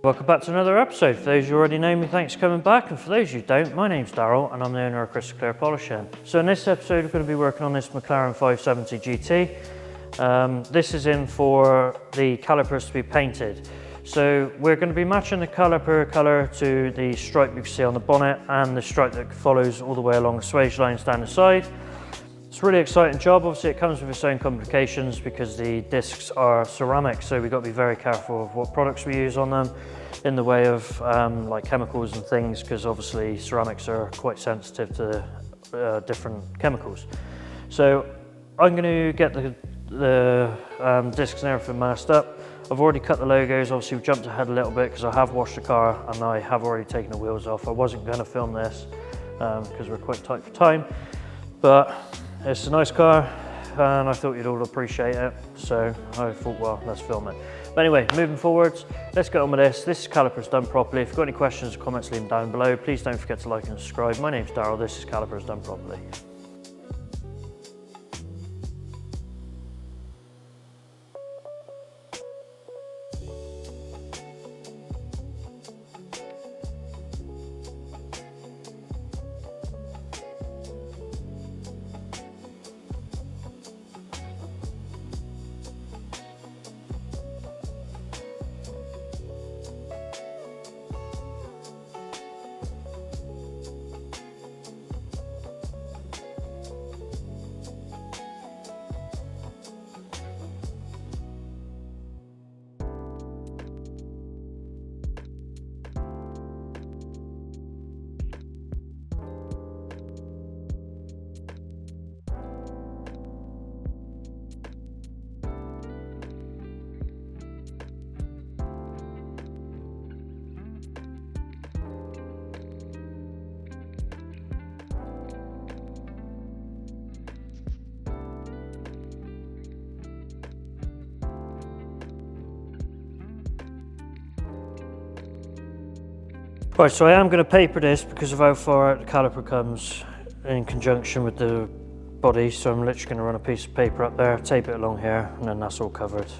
Welcome back to another episode. For those who already know me, thanks for coming back, and for those who don't, my name's Daryl and I'm the owner of Crystal Clear Polishing. So in this episode we're going to be working on this McLaren 570GT. This is in for the calipers to be painted. So we're going to be matching the caliper colour to the stripe you can see on the bonnet and the stripe that follows all the way along the swage lines down the side. It's a really exciting job. Obviously it comes with its own complications because the discs are ceramic, so we've got to be very careful of what products we use on them in the way of like chemicals and things, because obviously ceramics are quite sensitive to different chemicals. So I'm going to get the discs and everything masked up. I've already cut the logos. Obviously we've jumped ahead a little bit because I have washed the car and I have already taken the wheels off. I wasn't going to film this because we're quite tight for time, but it's a nice car and I thought you'd all appreciate it, so I thought, well, let's film it. But anyway, moving forwards, let's get on with this. This Calipers done properly. If you've got any questions or comments, leave them down below. Please don't forget to like and subscribe. My name's Daryl, this is Calipers done properly. Right, so I am going to paper this because of how far out the caliper comes in conjunction with the body, so I'm literally going to run a piece of paper up there, tape it along here, and then that's all covered.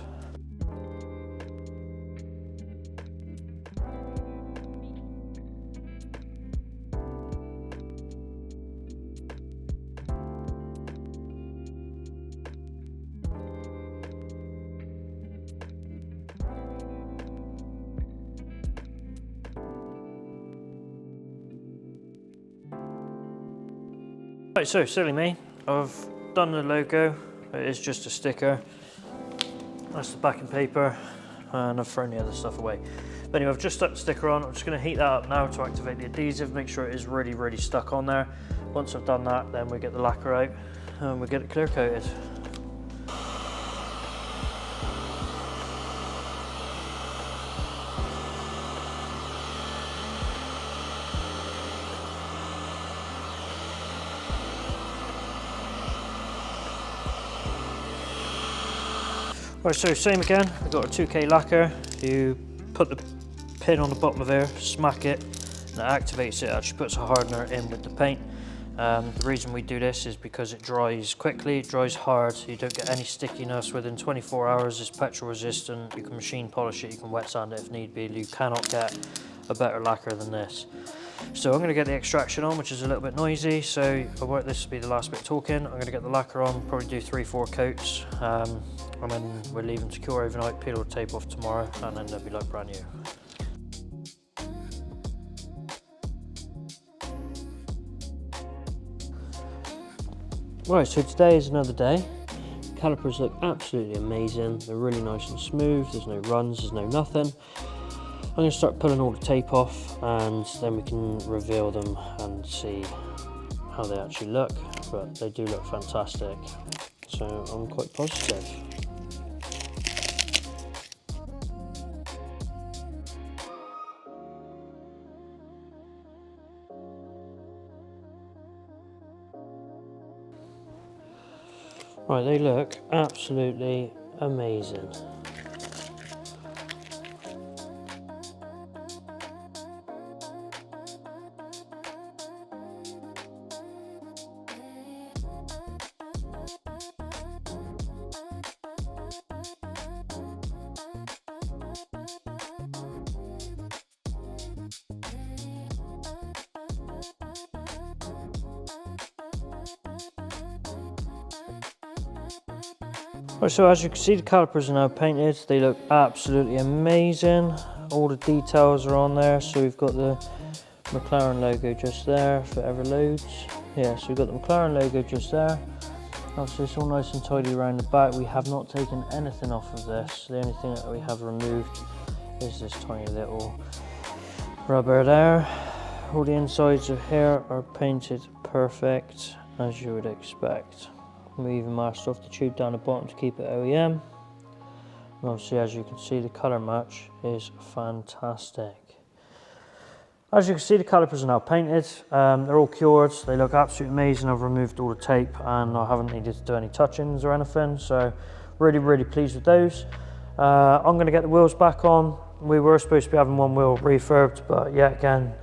Right, so silly me, I've done the logo. It is just a sticker. That's the backing paper, and I've thrown the other stuff away. But anyway, I've just stuck the sticker on. I'm just going to heat that up now to activate the adhesive, make sure it is really stuck on there. Once I've done that, then we get the lacquer out and we get it clear coated. Right, so same again, we've got a 2K lacquer. You put the pin on the bottom of there, smack it, and it activates it. It actually puts a hardener in with the paint. The reason we do this is because it dries quickly, it dries hard, so you don't get any stickiness. Within 24 hours, it's petrol resistant. You can machine polish it, you can wet sand it if need be. You cannot get a better lacquer than this. So I'm going to get the extraction on, which is a little bit noisy, so this will be the last bit talking. I'm going to get the lacquer on, probably do 3-4 coats, and then we'll leave them to cure overnight, peel all the tape off tomorrow, and then they'll be like brand new. Right, so today is another day. Calipers look absolutely amazing. They're really nice and smooth. There's no runs, there's no nothing. I'm going to start pulling all the tape off and then we can reveal them and see how they actually look, but they do look fantastic, so I'm quite positive. Right, they look absolutely amazing. Right, so as you can see, the calipers are now painted. They look absolutely amazing. All the details are on there. So we've got the McLaren logo just there, if it ever loads. Yeah, so we've got the McLaren logo just there. Obviously it's all nice and tidy around the back. We have not taken anything off of this. The only thing that we have removed is this tiny little rubber there. All the insides of here are painted perfect, as you would expect. We even masked off the tube down the bottom to keep it OEM. And obviously, as you can see, the colour match is fantastic. As you can see, the calipers are now painted. They're all cured. They look absolutely amazing. I've removed all the tape and I haven't needed to do any touch-ins or anything. So really pleased with those. I'm going to get the wheels back on. We were supposed to be having one wheel refurbed, but yet again,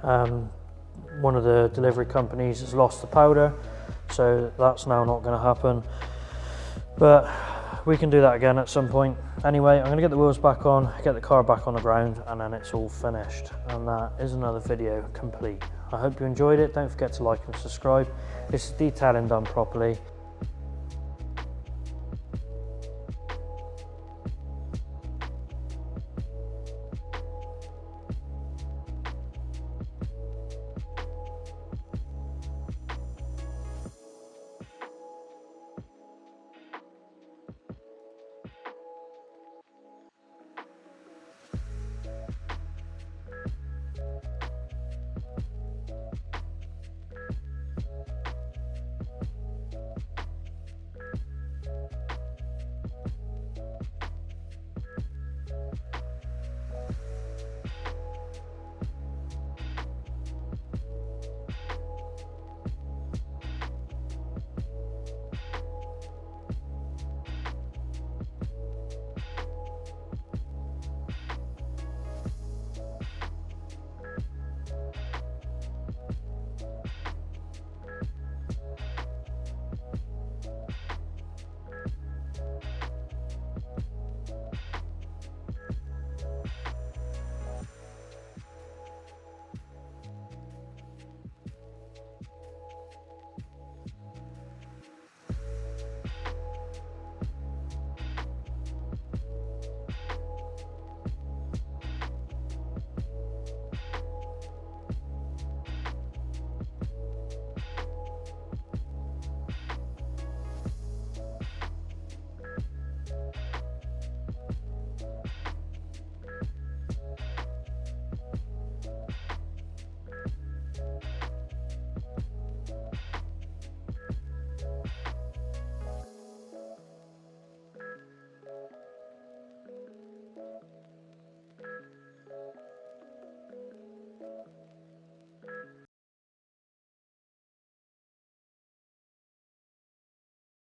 one of the delivery companies has lost the powder. So that's now not going to happen. But we can do that again at some point. Anyway, I'm going to get the wheels back on, get the car back on the ground, and then it's all finished. And that is another video complete. I hope you enjoyed it. Don't forget to like and subscribe. This is detailing done properly.